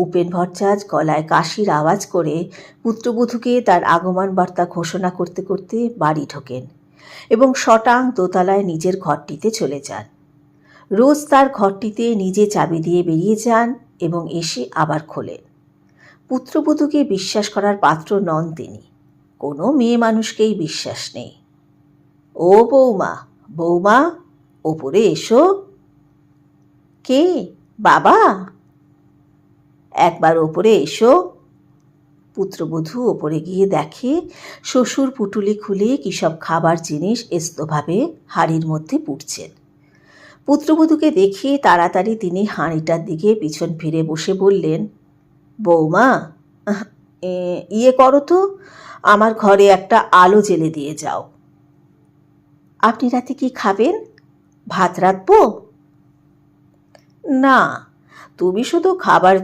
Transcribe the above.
উপেন ভট্টাচার্য গলায় কাশির আওয়াজ করে পুত্রবধূকে তার আগমন বার্তা ঘোষণা করতে করতে বাড়ি ঢোকেন এবং শটাং দোতলায় নিজের ঘরটিতে চলে যান। রোজ তার ঘরটিতে নিজে চাবি দিয়ে বেরিয়ে যান এবং এসে আবার খোলেন। পুত্রবধূকে বিশ্বাস করার পাত্র নন তিনি। কোনো মেয়ে মানুষকেই বিশ্বাস নেই। ও বৌমা, বৌমা, ওপরে এসো। কে? বাবা? একবার ওপরে এসো। পুত্রবধূ ওপরে গিয়ে দেখে শ্বশুর পুটুলি খুলে কী সব খাবার জিনিস এস্তভাবে হাঁড়ির মধ্যে পুড়ছেন। পুত্রবধূকে দেখে তাড়াতাড়ি তিনি হাঁড়িটার দিকে পিছন ফিরে বসে বললেন, বৌমা, ইয়ে করো তো, আমার ঘরে একটা আলো জ্বেলে দিয়ে যাও। আপনি রাতে কি খাবেন? ভাত রাঁধব? না, তুমি শুধু খাবার